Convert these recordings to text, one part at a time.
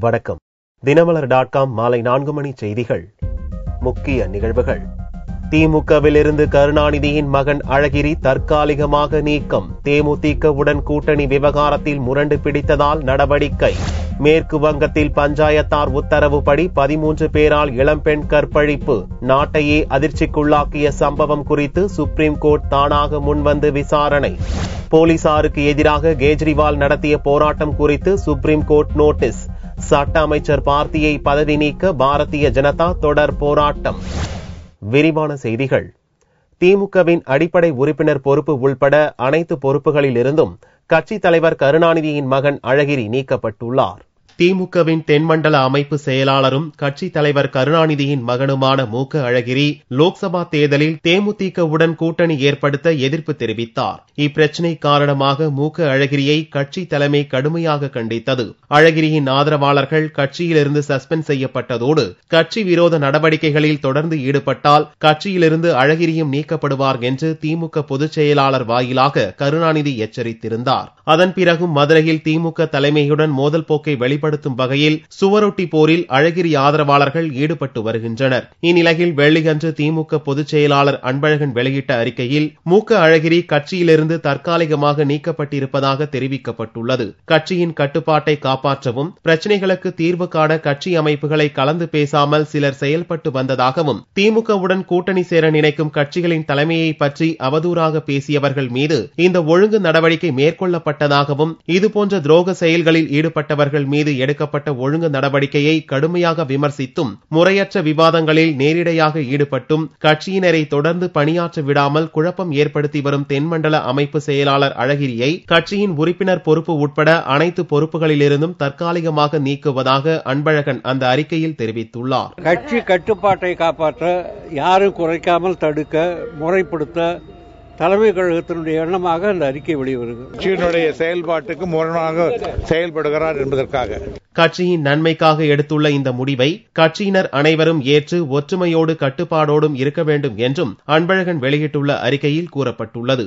வணக்கம். தினமலர்.com மாலை 4 மணி செய்திகள். முக்கிய நிகழ்வுகள். திமுகவிலிருந்து கருணாநிதியின் மகன் அழகிரி தற்காலிகமாக நீக்கம். தேமுதிகவுடன் கூட்டணி விவகாரத்தில் முரண்டு பிடித்ததால் நடவடிக்கை. மேற்கு வங்கத்தில் பஞ்சாயத்தார் உத்தரவுப்படி 13 பேரால் இளம்பெண் கற்பழிப்பு. நாட்டையே அதிர்ச்சிக்குள்ளாக்கிய சம்பவம் குறித்து சுப்ரீம் கோர்ட் தானாக முன்வந்து விசாரணை. போலீசாருக்கு எதிராக கேஜ்ரிவால் நடத்திய போராட்டம் குறித்து சுப்ரீம் கோர்ட் நோட்டீஸ். சட்ட அமைச்சர் பார்த்தியை பதவி நீக்க பாரதிய ஜனதா தொடர் போராட்டம். விரிவான செய்திகள். திமுகவின் அடிப்படை உறுப்பினர் பொறுப்பு உள்பட அனைத்து பொறுப்புகளில் இருந்தும் கட்சித் தலைவர் கருணாநிதியின் மகன் அழகிரி நீக்கப்பட்டுள்ளார். திமுகவின் தென்மண்டல அமைப்பு செயலாளரும் கட்சி தலைவர் கருணாநிதியின் மகனுமான மூக்க அழகிரி லோக்சபா தேர்தலில் தேமுதிகவுடன் கூட்டணி ஏற்படுத்த எதிர்ப்பு தெரிவித்தார். இப்பிரச்சினை காரணமாக மூக்க அழகிரியை கட்சி தலைமை கடுமையாக கண்டித்தது. அழகிரியின் ஆதரவாளர்கள் கட்சியிலிருந்து சஸ்பெண்ட் செய்யப்பட்டதோடு கட்சி விரோத நடவடிக்கைகளில் தொடர்ந்து ஈடுபட்டால் கட்சியிலிருந்து அழகிரியும் நீக்கப்படுவார் என்று திமுக பொதுச் செயலாளர் வாயிலாக கருணாநிதி எச்சரித்திருந்தார். அதன் பிறகும் மதுரையில் திமுக தலைமையுடன் மோதல் போக்கை வெளிப்படுத்தும் வகையில் சுவரொட்டி போரில் அழகிரி ஆதரவாளர்கள் ஈடுபட்டு வருகின்றனர். இந்நிலையில் வெள்ளியன்று திமுக பொதுச் செயலாளர் அன்பழகன் வெளியிட்ட அறிக்கையில் மூக்க அழகிரி கட்சியிலிருந்து தற்காலிகமாக நீக்கப்பட்டிருப்பதாக தெரிவிக்கப்பட்டுள்ளது. கட்சியின் கட்டுப்பாட்டை காப்பாற்றவும் பிரச்சினைகளுக்கு தீர்வு காண கட்சி அமைப்புகளை கலந்து பேசாமல் சிலர் செயல்பட்டு வந்ததாகவும் திமுகவுடன் கூட்டணி சேர நினைக்கும் கட்சிகளின் தலைமையை பற்றி அவதூறாக பேசியவர்கள் மீது இந்த ஒழுங்கு நடவடிக்கை மேற்கொள்ளப்பட்டதாகவும் இதுபோன்ற துரோக செயல்களில் ஈடுபட்டவர்கள் மீது எடுக்கப்பட்ட ஒழுங்கு நடவடிக்கையை கடுமையாக விமர்சித்தும் முறையற்ற விவாதங்களில் நேரிடையாக ஈடுபட்டும் கட்சியினரை தொடர்ந்து பணியாற்ற விடாமல் குழப்பம் ஏற்படுத்தி வரும் தென்மண்டல அமைப்பு செயலாளர் அழகிரியை கட்சியின் உறுப்பினர் பொறுப்பு உட்பட அனைத்து பொறுப்புகளிலிருந்தும் தற்காலிகமாக நீக்குவதாக அன்பழகன் அந்த அறிக்கையில் தெரிவித்துள்ளார். கட்சி கட்டுப்பாட்டை காப்பாற்ற யாரும் குறைக்காமல் தடுக்க முறைப்படுத்த தலைமை கழகத்தினுடைய எண்ணமாக அந்த அறிக்கை வெளிவருகிறது. கட்சியினுடைய செயல்பாட்டுக்கு முரணாக செயல்படுகிறார் என்பதற்காக கட்சியின் நன்மைக்காக எடுத்துள்ள இந்த முடிவை கட்சியினர் அனைவரும் ஏற்று ஒற்றுமையோடு கட்டுப்பாடோடும் இருக்க வேண்டும் என்றும் அன்பழகன் வெளியிட்டுள்ள அறிக்கையில் கூறப்பட்டுள்ளது.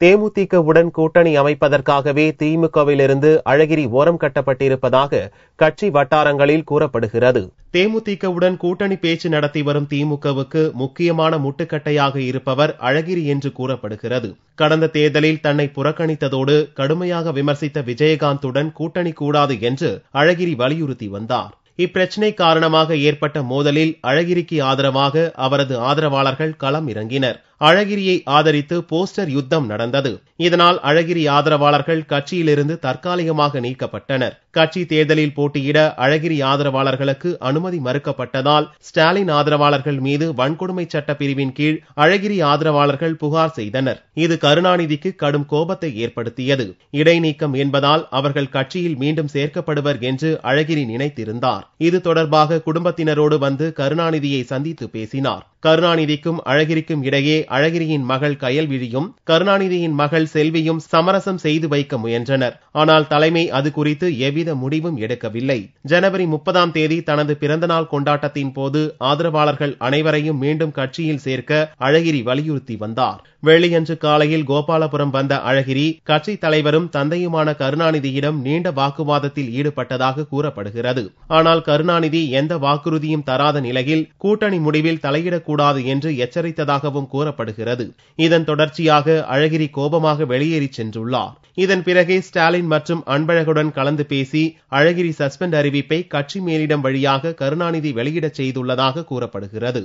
தேமுதிகவுடன் கூட்டணி அமைப்பதற்காகவே திமுகவிலிருந்து அழகிரி ஓரம் கட்டப்பட்டிருப்பதாக கட்சி வட்டாரங்களில் கூறப்படுகிறது. தேமுதிகவுடன் கூட்டணி பேச்சு நடத்தி வரும் திமுகவுக்கு முக்கியமான முட்டுக்கட்டையாக இருப்பவர் அழகிரி என்று கூறப்படுகிறது. கடந்த தேர்தலில் தன்னை புறக்கணித்ததோடு கடுமையாக விமர்சித்த விஜயகாந்துடன் கூட்டணி கூடாது என்று அழகிரி வலியுறுத்தி வந்தார். இப்பிரச்சினை காரணமாக ஏற்பட்ட மோதலில் அழகிரிக்கு ஆதரவாக அவரது ஆதரவாளர்கள் களம் இறங்கினர். அழகிரியை ஆதரித்து போஸ்டர் யுத்தம் நடந்தது. இதனால் அழகிரி ஆதரவாளர்கள் கட்சியிலிருந்து தற்காலிகமாக நீக்கப்பட்டனர். கட்சி தேர்தலில் போட்டியிட அழகிரி ஆதரவாளர்களுக்கு அனுமதி மறுக்கப்பட்டதால் ஸ்டாலின் ஆதரவாளர்கள் மீது வன்கொடுமை சட்ட பிரிவின் கீழ் அழகிரி ஆதரவாளர்கள் புகார் செய்தனர். இது கருணாநிதிக்கு கடும் கோபத்தை ஏற்படுத்தியது. இடைநீக்கம் என்பதால் அவர்கள் கட்சியில் மீண்டும் சேர்க்கப்படுவர் என்று அழகிரி நினைத்திருந்தார். இது தொடர்பாக குடும்பத்தினரோடு வந்து கருணாநிதியை சந்தித்து பேசினார். கருணாநிதிக்கும் அழகிரிக்கும் இடையே அழகிரியின் மகள் கயல்விழியும் கருணாநிதியின் மகள் செல்வியும் சமரசம் செய்து வைக்க முயன்றனர். ஆனால் தலைமை அது குறித்து எவ்வித முடிவும் எடுக்கவில்லை. ஜனவரி 30ஆம் தேதி தனது பிறந்தநாள் கொண்டாட்டத்தின் போது ஆதரவாளர்கள் அனைவரையும் மீண்டும் கட்சியில் சேர்க்க அழகிரி வலியுறுத்தி வந்தார். வெள்ளியன்று காலையில் கோபாலபுரம் வந்த அழகிரி கட்சி தலைவரும் தந்தையுமான கருணாநிதியிடம் நீண்ட வாக்குவாதத்தில் ஈடுபட்டதாக கூறப்படுகிறது. ஆனால் கருணாநிதி எந்த வாக்குறுதியும் தராத நிலையில் கூட்டணி முடிவில் தலையிடக்கூடாது என்று எச்சரித்ததாகவும் கூறப்படுகிறது. இதன் தொடர்ச்சியாக அழகிரி கோபமாக வெளியேறி சென்றுள்ளார். இதன் பிறகே ஸ்டாலின் மற்றும் அன்பழகனுடன் கலந்து பேசி அழகிரி சஸ்பெண்ட் அறிவிப்பை கட்சி மேலிடம் வழியாக கருணாநிதி வெளியிடச் செய்துள்ளதாக கூறப்படுகிறது.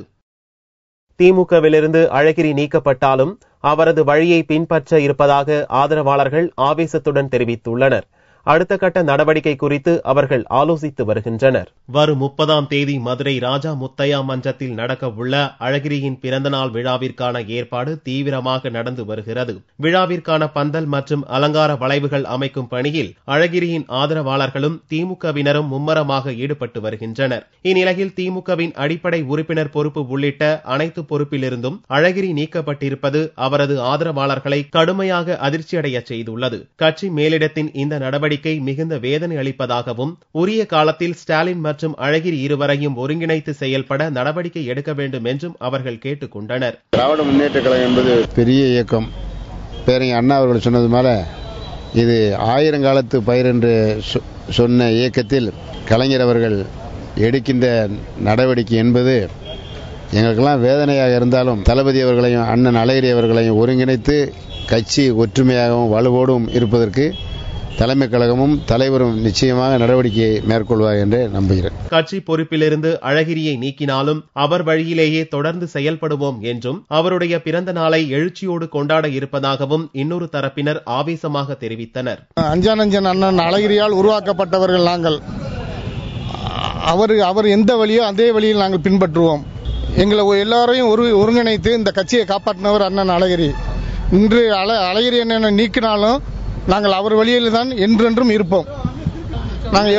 திமுகவிலிருந்து அழகிரி நீக்கப்பட்டாலும் அவரது வழியை பின்பற்ற இருப்பதாக ஆதரவாளர்கள் ஆவேசத்துடன் தெரிவித்துள்ளனர். அடுத்த கட்ட நடவடிக்கை குறித்து அவர்கள் ஆலோசித்து வருகின்றனர். வரும் 30ஆம் தேதி மதுரை ராஜா முத்தையா மன்றத்தில் நடக்க உள்ள அழகிரியின் பிறந்தநாள் விழாவிற்கான ஏற்பாடு தீவிரமாக நடந்து வருகிறது. விழாவிற்கான பந்தல் மற்றும் அலங்கார வளைவுகள் அமைக்கும் பணியில் அழகிரியின் ஆதரவாளர்களும் திமுகவினரும் மும்மரமாக ஈடுபட்டு வருகின்றனர். இந்நிலையில் திமுகவின் அடிப்படை உறுப்பினர் பொறுப்பு உள்ளிட்ட அனைத்து பொறுப்பிலிருந்தும் அழகிரி நீக்கப்பட்டிருப்பது அவரது ஆதரவாளர்களை கடுமையாக அதிர்ச்சியடைய செய்துள்ளது. கட்சி மேலிடத்தின் இந்த நடவடிக்கை மிகுந்த வேதனை அளிப்பதாகவும் உரிய காலத்தில் ஸ்டாலின் மற்றும் அழகிரி இருவரையும் ஒருங்கிணைத்து செயல்பட நடவடிக்கை எடுக்க வேண்டும் என்றும் அவர்கள் கேட்டுக் கொண்டனர். திராவிட முன்னேற்ற கழகம் என்பது பெரிய இயக்கம். பேரறிஞர் அண்ணா அவர்கள் சொன்னது மேல இது ஆயிரங்காலத்து பயிர் என்று சொன்ன இயக்கத்தில் கலைஞர் அவர்கள் எடுக்கின்ற நடவடிக்கை என்பது எங்களுக்கெல்லாம் வேதனையாக இருந்தாலும் தளபதி அவர்களையும் அண்ணன் அழகிரி அவர்களையும் ஒருங்கிணைத்து கட்சி ஒற்றுமையாகவும் வலுவோடும் இருப்பதற்கு தலைமை கழகமும் தலைவரும் நிச்சயமாக நடவடிக்கையை மேற்கொள்வார் என்று நம்புகிறேன். கட்சி பொறுப்பிலிருந்து அழகிரியை நீக்கினாலும் அவர் வழியிலேயே தொடர்ந்து செயல்படுவோம் என்றும் அவருடைய பிறந்த நாளை எழுச்சியோடு கொண்டாட இருப்பதாகவும் இன்னொரு தரப்பினர் ஆவேசமாக தெரிவித்தனர். அஞ்சானஞ்சன் அண்ணன் அழகிரியால் உருவாக்கப்பட்டவர்கள் நாங்கள். அவர் எந்த வழியோ அதே வழியில் நாங்கள் பின்பற்றுவோம். எங்களை எல்லாரையும் ஒருங்கிணைத்து இந்த கட்சியை காப்பாற்றினவர் அண்ணன் அழகிரி. இன்று அழகிரி என்ன நீக்கினாலும் நாங்கள் அவர் வழியில் தான் என்றென்றும் இருப்போம். நாங்கள்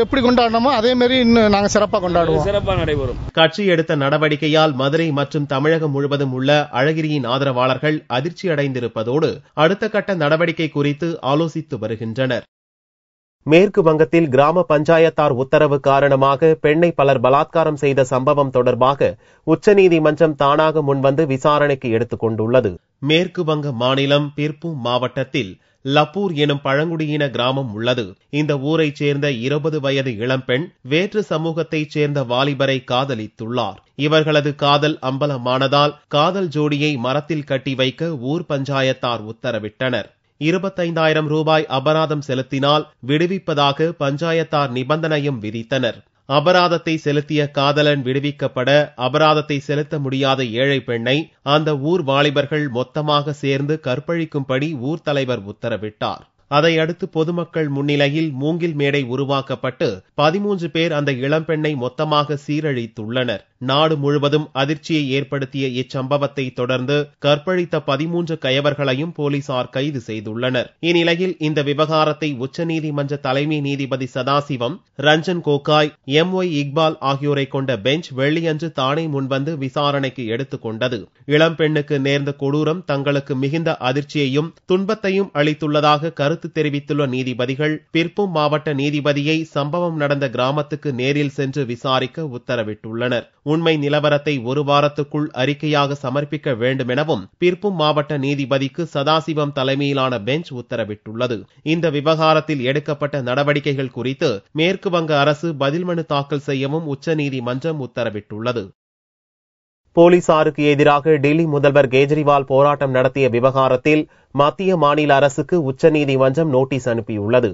எப்படி கொண்டாடணுமோ அதே மாதிரி இன்னும் நாங்கள் சிறப்பாக கொண்டாடுவோம். சிறப்பாக நடைபெறும். கட்சி எடுத்த நடவடிக்கையால் மதுரை மற்றும் தமிழகம் முழுவதும் உள்ள அழகிரியின் ஆதரவாளர்கள் அதிர்ச்சி அடைந்திருப்பதோடு அடுத்த கட்ட நடவடிக்கை குறித்து ஆலோசித்து வருகின்றனர். மேற்கு வங்கத்தில் கிராம பஞ்சாயத்தார் உத்தரவு காரணமாக பெண்ணை பலர் பலாத்காரம் செய்த சம்பவம் தொடர்பாக உச்சநீதிமன்றம் தானாக முன்வந்து விசாரணைக்கு எடுத்துக் கொண்டுள்ளது. மேற்கு வங்க மாநிலம் பிர்பூம் மாவட்டத்தில் லப்பூர் எனும் பழங்குடியின கிராமம் உள்ளது. இந்த ஊரைச் சேர்ந்த 20 வயது இளம்பெண் வேற்று சமூகத்தைச் சேர்ந்த வாலிபரை காதலித்துள்ளார். இவர்களது காதல் அம்பலமானதால் காதல் ஜோடியை மரத்தில் கட்டி வைக்க ஊர் பஞ்சாயத்தார் உத்தரவிட்டனர். 25,000 ரூபாய் அபராதம் செலுத்தினால் விடுவிப்பதாக பஞ்சாயத்தார் நிபந்தனையும் விதித்தனர். அபராதத்தை செலுத்திய காதலன் விடுவிக்கப்பட அபராதத்தை செலுத்த முடியாத ஏழை பெண்ணை அந்த ஊர் வாலிபர்கள் மொத்தமாக சேர்ந்து கற்பழிக்கும்படி ஊர் தலைவர் உத்தரவிட்டார். அதையடுத்து பொதுமக்கள் முன்னிலையில் மூங்கில் மேடை உருவாக்கப்பட்டு 13 பேர் அந்த இளம்பெண்ணை மொத்தமாக சீரழித்துள்ளனர். நாடு முழுவதும் அதிர்ச்சியை ஏற்படுத்திய இச்சம்பவத்தை தொடர்ந்து கற்பழித்த 13 கயவர்களையும் போலீசார் கைது செய்துள்ளனர். இந்நிலையில் இந்த விவகாரத்தை உச்சநீதிமன்ற தலைமை நீதிபதி சதாசிவம், ரஞ்சன் கோகாய், MY இக்பால் ஆகியோரை கொண்ட பெஞ்ச் வெள்ளியன்று தானே முன்வந்து விசாரணைக்கு எடுத்துக் கொண்டது. இளம்பெண்ணுக்கு நேர்ந்த கொடூரம் தங்களுக்கு மிகுந்த அதிர்ச்சியையும் துன்பத்தையும் அளித்துள்ளதாக கருத்து தெரிவித்துள்ள நீதிபதிகள் பிர்பூம் மாவட்ட நீதிபதியை சம்பவம் நடந்த கிராமத்துக்கு நேரில் சென்று விசாரிக்க உத்தரவிட்டுள்ளனர். உண்மை நிலவரத்தை 1 வாரத்துக்குள் அறிக்கையாக சமர்ப்பிக்க வேண்டும் எனவும் பிர்பூம் மாவட்ட நீதிபதிக்கு சதாசிவம் தலைமையிலான பெஞ்ச் உத்தரவிட்டுள்ளது. இந்த விவகாரத்தில் எடுக்கப்பட்ட நடவடிக்கைகள் குறித்து மேற்கு வங்க அரசு பதில் மனு தாக்கல் செய்யவும் உச்சநீதிமன்றம் உத்தரவிட்டுள்ளது. போலீசாருக்கு எதிராக டெல்லி முதல்வர் கேஜ்ரிவால் போராட்டம் நடத்திய விவகாரத்தில் மத்திய மாநில அரசுக்கு உச்சநீதிமன்றம் நோட்டீஸ் அனுப்பியுள்ளது.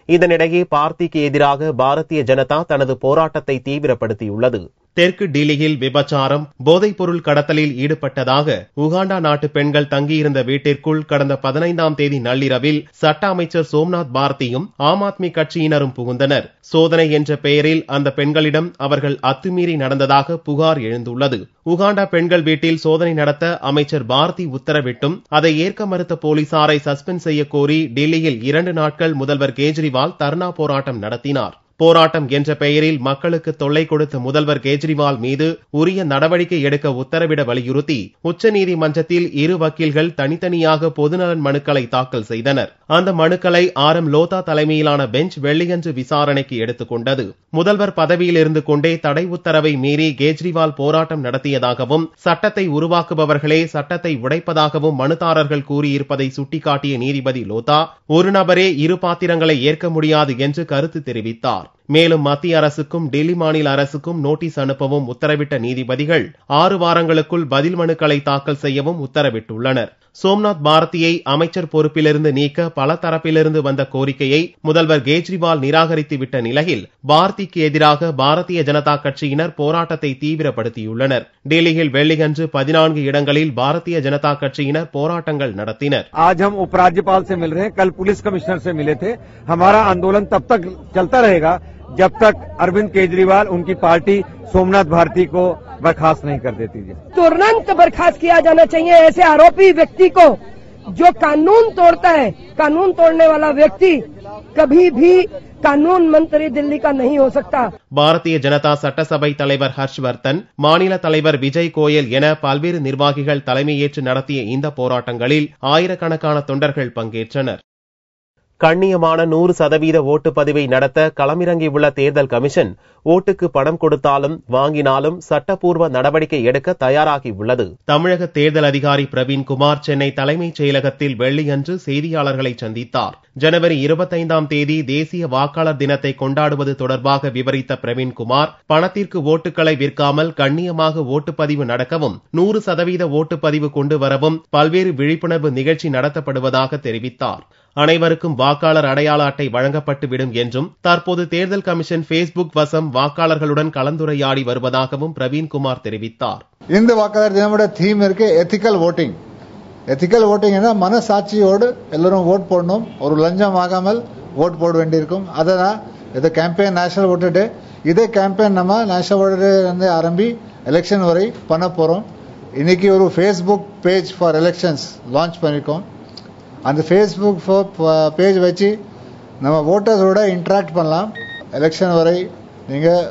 இதனிடையே பார்ட்டிக்கு எதிராக பாரதிய ஜனதா தனது போராட்டத்தை தீவிரப்படுத்தியுள்ளது. தெற்கு டில்லியில் விபச்சாரம், போதைப் பொருள் கடத்தலில் ஈடுபட்டதாக உகாண்டா நாட்டு பெண்கள் தங்கியிருந்த வீட்டிற்குள் கடந்த 15ஆம் தேதி நள்ளிரவில் சட்ட அமைச்சர் சோம்நாத் பார்த்தியும் ஆம் ஆத்மி கட்சியினரும் புகுந்தனர். சோதனை என்ற பெயரில் அந்த பெண்களிடம் அவர்கள் அத்துமீறி நடந்ததாக புகார் எழுந்துள்ளது. உகாண்டா பெண்கள் வீட்டில் சோதனை நடத்த அமைச்சர் பார்த்தி உத்தரவிட்டும் அதை ஏற்க மறுத்த போலீசாரை சஸ்பெண்ட் செய்ய கோரி டில்லியில் 2 நாட்கள் முதல்வர் கேஜ்ரிவால் தர்ணா போராட்டம் நடத்தினார். போராட்டம் என்ற பெயரில் மக்களுக்கு தொல்லை கொடுத்த முதல்வர் கேஜ்ரிவால் மீது உரிய நடவடிக்கை எடுக்க உத்தரவிட வலியுறுத்தி உச்சநீதிமன்றத்தில் 2 வக்கீல்கள் தனித்தனியாக பொதுநலன் மனுக்களை தாக்கல் செய்தனர். அந்த மனுக்களை RM லோதா தலைமையிலான பெஞ்ச் வெள்ளியன்று விசாரணைக்கு எடுத்துக் கொண்டது. முதல்வர் பதவியில் இருந்து கொண்டே தடை உத்தரவை மீறி கேஜ்ரிவால் போராட்டம் நடத்தியதாகவும் சட்டத்தை உருவாக்குபவர்களே சட்டத்தை உடைப்பதாகவும் மனுதாரர்கள் கூறியிருப்பதை சுட்டிக்காட்டிய நீதிபதி லோதா, ஒரு நபரே 2 பாத்திரங்களை ஏற்க முடியாது என்று கருத்து தெரிவித்தார். மேலும் மத்திய அரசுக்கும் டெல்லி மாநில அரசுக்கும் நோட்டீஸ் அனுப்பவும் உத்தரவிட்ட நீதிபதிகள் 6 வாரங்களுக்குள் பதில் மனுக்களை தாக்கல் செய்யவும் உத்தரவிட்டுள்ளனர். சோம்நாத் பாரதியை அமைச்சர் பொறுப்பிலிருந்து நீக்க பல தரப்பிலிருந்து வந்த கோரிக்கையை முதல்வர் கேஜ்ரிவால் நிராகரித்துவிட்ட நிலையில் பாரதிக்கு எதிராக பாரதிய ஜனதா கட்சியினர் போராட்டத்தை தீவிரப்படுத்தியுள்ளனர். டெல்லியில் வெள்ளியன்று 14 இடங்களில் பாரதிய ஜனதா கட்சியினர் போராட்டங்கள் நடத்தினர். आज हम उपराज्यपाल से मिल रहे हैं, कल पुलिस कमिश्नर से मिले थे. हमारा आंदोलन तब तक चलता रहेगा जब तक अरविंद केजरीवाल उनकी पार्टी सोमनाथ भारती को बर्खास्त नहीं कर देती है. तुरंत बर्खास्त किया जाना चाहिए ऐसे आरोपी व्यक्ति को जो कानून तोड़ता है. कानून तोड़ने वाला व्यक्ति कभी भी कानून मंत्री दिल्ली का नहीं हो सकता. பாரதிய ஜனதா சட்டசபை தலைவர் ஹர்ஷ்வர்தன், மாநில தலைவர் விஜய் கோயல் என பல்வேறு நிர்வாகிகள் தலைமையேற்று நடத்திய இந்த போராட்டங்களில் ஆயிரக்கணக்கான தொண்டர்கள் பங்கேற்றனர். கண்ணியமான 100% ஓட்டுப்பதிவை நடத்த களமிறங்கியுள்ள தேர்தல் கமிஷன் ஓட்டுக்கு பணம் கொடுத்தாலும் வாங்கினாலும் சட்டப்பூர்வ நடவடிக்கை எடுக்க தயாராகியுள்ளது. தமிழக தேர்தல் அதிகாரி பிரவீன்குமார் சென்னை தலைமைச் செயலகத்தில் வெள்ளியன்று செய்தியாளர்களை சந்தித்தார். ஜனவரி 25ஆம் தேதி தேசிய வாக்காளர் தினத்தை கொண்டாடுவது தொடர்பாக விவரித்த பிரவீன்குமார், பணத்திற்கு ஓட்டுகளை விற்காமல் கண்ணியமாக ஓட்டுப்பதிவு நடக்கவும் 100% ஓட்டுப்பதிவு கொண்டு வரவும் பல்வேறு விழிப்புணர்வு நிகழ்ச்சி நடத்தப்படுவதாக தெரிவித்தார். அனைவருக்கும் வாக்காளர் அடையாள அட்டை வழங்கப்பட்டுவிடும் என்றும் தற்போது தேர்தல் கமிஷன் பேஸ்புக் வசம் வாக்காளர்களுடன் கலந்துரையாடி வருவதாகவும் பிரவீன்குமார் தெரிவித்தார். இந்த வாக்காளர் தினமோட தீம் இருக்கு எத்திக்கல் ஓட்டிங். எத்திக்கல் ஓட்டிங் மனசாட்சியோடு எல்லாரும் ஓட் போடணும், ஒரு லஞ்சம் ஆகாமல் ஓட் போட வேண்டியிருக்கும். அதான் இது கேம்பெயின் நேஷனல் ஓட்டர் டே. இதே கேம்பெயின் நம்ம நேஷனல் ஓட்டர் டே வந்து ஆரம்பி எலெக்ஷன் வரை பண்ண போறோம். இன்னைக்கு ஒரு Facebook page for elections launch பண்ணிருக்கோம். அந்த ஃபேஸ்புக் பேஜ் வச்சு நம்ம ஓட்டர்ஸோட இன்ட்ராக்ட் பண்ணலாம். எலெக்ஷன் வரை நீங்கள்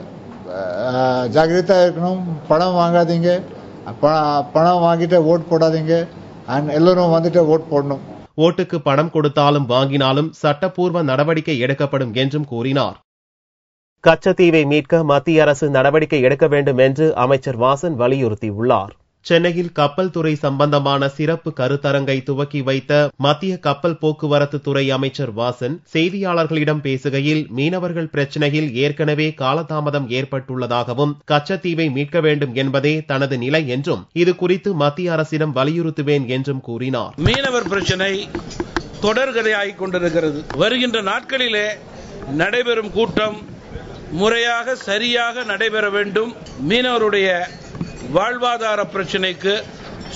ஜாக்கிரதையாக இருக்கணும், பணம் வாங்காதீங்க, பணம் வாங்கிட்டு ஓட் போடாதீங்க, அண்ட் எல்லோரும் வந்துட்டு ஓட் போடணும். ஓட்டுக்கு பணம் கொடுத்தாலும் வாங்கினாலும் சட்டப்பூர்வ நடவடிக்கை எடுக்கப்படும் என்றும் கூறினார். கச்சத்தீவை மீட்க மத்திய அரசு நடவடிக்கை எடுக்க வேண்டும் என்று அமைச்சர் வாசன் வலியுறுத்தியுள்ளார். சென்னையில் கப்பல் துறை சம்பந்தமான சிறப்பு கருத்தரங்கை துவக்கி வைத்த மத்திய கப்பல் போக்குவரத்து துறை அமைச்சர் வாசன் செய்தியாளர்களிடம் பேசுகையில், மீனவர்கள் பிரச்சினையில் ஏற்கனவே காலதாமதம் ஏற்பட்டுள்ளதாகவும் கச்சத்தீவை மீட்க வேண்டும் என்பதே தனது நிலை என்றும் இது குறித்து மத்திய அரசிடம் வலியுறுத்துவேன் என்றும் கூறினார். மீனவர் பிரச்சினை தொடர்கதையாகிக் கொண்டிருக்கிறது. வருகின்ற நாட்களிலே நடைபெறும் கூட்டம் முறையாக சரியாக நடைபெற வேண்டும். மீனவருடைய வாழ்வாதார பிரச்சினைக்கு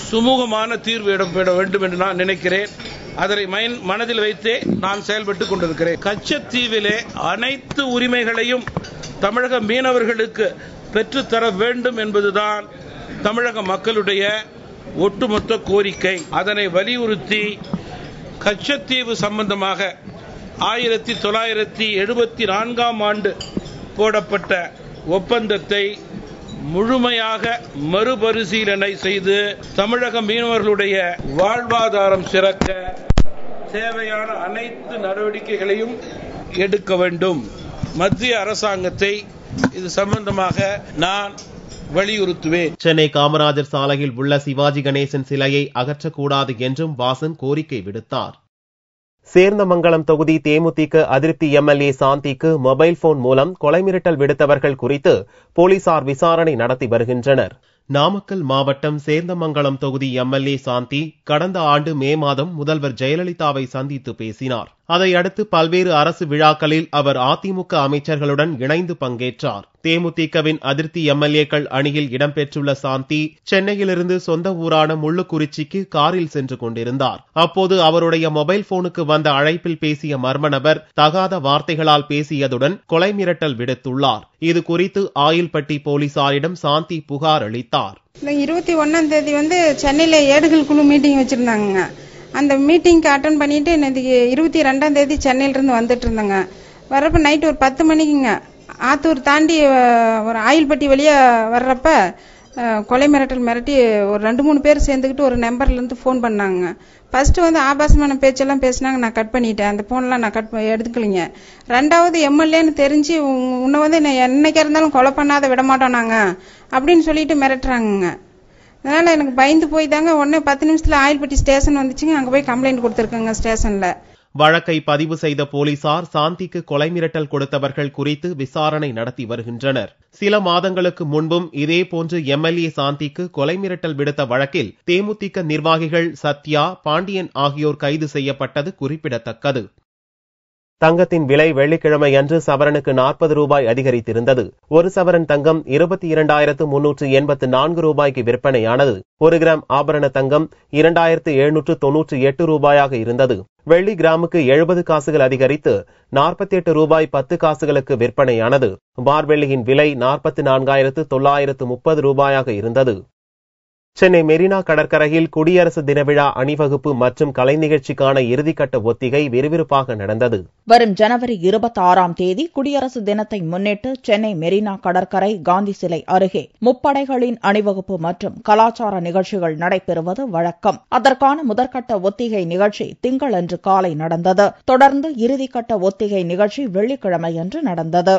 சுமூகமான தீர்வு இடம்பெற வேண்டும் என்று நான் நினைக்கிறேன். அதனை மனதில் வைத்தே நான் செயல்பட்டுக் கொண்டிருக்கிறேன். கச்சத்தீவிலே அனைத்து உரிமைகளையும் தமிழக மீனவர்களுக்கு பெற்றுத்தர வேண்டும் என்பதுதான் தமிழக மக்களுடைய ஒட்டுமொத்த கோரிக்கை. அதனை வலியுறுத்தி கச்சத்தீவு சம்பந்தமாக 1974ஆம் ஆண்டு போடப்பட்ட ஒப்பந்தத்தை முழுமையாக மறுபரிசீலனை செய்து தமிழக மீனவர்களுடைய வாழ்வாதாரம் சிறக்க தேவையான அனைத்து நடவடிக்கைகளையும் எடுக்க வேண்டும். மத்திய அரசாங்கத்தை இது சம்பந்தமாக நான் வலியுறுத்துவேன். சென்னை காமராஜர் சாலையில் உள்ள சிவாஜி கணேசன் சிலையை அகற்றக்கூடாது என்றும் வாசன் கோரிக்கை விடுத்தார். சேர்ந்தமங்கலம் தொகுதி தேமுதிக அதிருப்தி எம்எல்ஏ சாந்திக்கு மொபைல் போன் மூலம் கொலை மிரட்டல் விடுத்தவர்கள் குறித்து போலீசார் விசாரணை நடத்தி வருகின்றனர். நாமக்கல் மாவட்டம் சேர்ந்தமங்கலம் தொகுதி எம்எல்ஏ சாந்தி கடந்த ஆண்டு மே மாதம் முதல்வர் ஜெயலலிதாவை சந்தித்து பேசினார். அதையடுத்து பல்வேறு அரசு விழாக்களில் அவர் அதிமுக அமைச்சர்களுடன் இணைந்து பங்கேற்றார். தேமுதிகவின் அதிருப்தி எம்எல்ஏக்கள் அணியில் இடம்பெற்றுள்ள சாந்தி சென்னையிலிருந்து சொந்த ஊரான முள்ளுக்குறிச்சிக்கு காரில் சென்று கொண்டிருந்தார். அப்போது அவருடைய மொபைல் போனுக்கு வந்த அழைப்பில் பேசிய மர்ம நபர் தகாத வார்த்தைகளால் பேசியதுடன் கொலை மிரட்டல் விடுத்துள்ளார். இது குறித்து ஆயில்பட்டி போலீசாரிடம் சாந்தி புகார் அளித்தார். 21ஆம் தேதி சென்னையில ஏடுகள் குழு மீட்டிங் வச்சிருந்தாங்க. அந்த மீட்டிங்க்கு அட்டன் பண்ணிட்டு இன்னைக்கு 22ஆம் தேதி சென்னையில இருந்து வந்துட்டு இருந்தாங்க. வரப்ப நைட் ஒரு 10 மணிக்குங்க ஆத்தூர் தாண்டி ஒரு ஆயில்பட்டி வழியா வர்றப்ப கொலை மிரட்டி ஒரு 2-3 பேர் சேர்ந்துக்கிட்டு ஒரு நம்பர்ல இருந்து போன் பண்ணாங்க. ஃபர்ஸ்ட் ஆபாசமான பேச்செல்லாம் பேசினாங்க. நான் கட் பண்ணிட்டேன். அந்த போன்லாம் நான் எடுத்துக்கலிங்க. ரெண்டாவது எம்எல்ஏன்னு தெரிஞ்சு உன்னை என்னைக்கா இருந்தாலும் கொலை பண்ணாத விட மாட்டோம் நாங்க அப்படின்னு சொல்லிட்டு மிரட்டுறாங்க. அதனால எனக்கு பயந்து போய் தாங்க உடனே 10 நிமிஷத்துல ஆயில்பட்டி ஸ்டேஷன் வந்துச்சுங்க. அங்க போய் கம்ப்ளைண்ட் கொடுத்திருக்கேங்க ஸ்டேஷன்ல. வழக்கை பதிவு செய்த போலீசார் சாந்திக்கு கொலை மிரட்டல் கொடுத்தவர்கள் குறித்து விசாரணை நடத்தி வருகின்றனர். சில மாதங்களுக்கு முன்பும் இதேபோன்று எம்எல்ஏ சாந்திக்கு கொலை மிரட்டல் விடுத்த வழக்கில் தேமுதிக நிர்வாகிகள் சத்யா, பாண்டியன் ஆகியோர் கைது செய்யப்பட்டது குறிப்பிடத்தக்கது. தங்கத்தின் விலை வெள்ளிக்கிழமை அன்று சவரனுக்கு 40 ரூபாய் அதிகரித்திருந்தது. ஒரு சவரன் தங்கம் 22,384 ரூபாய்க்கு விற்பனையானது. 1 கிராம் ஆபரண தங்கம் 2,798 ரூபாயாக இருந்தது. வெள்ளி கிராமுக்கு 70 காசுகள் அதிகரித்து 48 ரூபாய் 10 காசுகளுக்கு விற்பனையானது. பார்வெள்ளியின் விலை 44,930 ரூபாயாக இருந்தது. சென்னை மெரினா கடற்கரையில் குடியரசு தின விழா அணிவகுப்பு மற்றும் கலை நிகழ்ச்சிக்கான இறுதிக்கட்ட ஒத்திகை விறுவிறுப்பாக நடந்தது. வரும் ஜனவரி 26ஆம் தேதி குடியரசு தினத்தை முன்னிட்டு சென்னை மெரினா கடற்கரை காந்தி சிலை அருகே முப்படைகளின் அணிவகுப்பு மற்றும் கலாச்சார நிகழ்ச்சிகள் நடைபெறுவது வழக்கம். அதற்கான முதற்கட்ட ஒத்திகை நிகழ்ச்சி திங்களன்று காலை நடந்தது. தொடர்ந்து இறுதிக்கட்ட ஒத்திகை நிகழ்ச்சி வெள்ளிக்கிழமையன்று நடந்தது.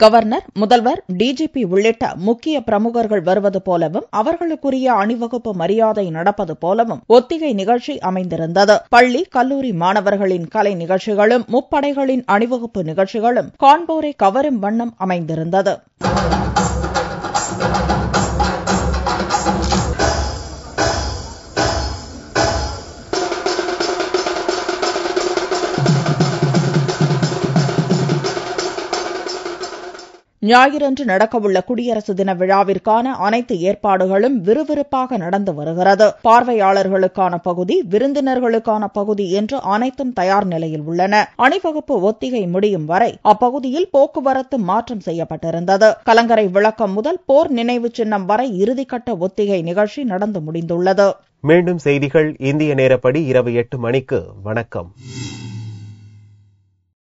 கவர்னர், முதல்வர், டிஜிபி உள்ளிட்ட முக்கிய பிரமுகர்கள் வருவது போலவும் அவர்களுக்குரிய அணிவகுப்பு மரியாதை நடப்பது போலவும் ஒத்திகை நிகழ்ச்சி அமைந்திருந்தது. பள்ளி, கல்லூரி மாணவர்களின் கலை நிகழ்ச்சிகளும் முப்படைகளின் அணிவகுப்பு நிகழ்ச்சிகளும் காண்போரை கவரும் வண்ணம் அமைந்திருந்தது. ஞாயிறன்று நடக்கவுள்ள குடியரசு தின விழாவிற்கான அனைத்து ஏற்பாடுகளும் விறுவிறுப்பாக நடந்து வருகிறது. பார்வையாளர்களுக்கான பகுதி, விருந்தினர்களுக்கான பகுதி என்று அனைத்தும் தயார் நிலையில் உள்ளன. அணிவகுப்பு ஒத்திகை முடியும் வரை அப்பகுதியில் போக்குவரத்து மாற்றம் செய்யப்பட்டிருந்தது. கலங்கரை விளக்கம் முதல் போர் நினைவு சின்னம் வரை இறுதிக்கட்ட ஒத்திகை நிகழ்ச்சி நடந்து முடிந்துள்ளது. மீண்டும் செய்திகள் இந்திய நேரப்படி இரவு 8 மணிக்கு. வணக்கம்.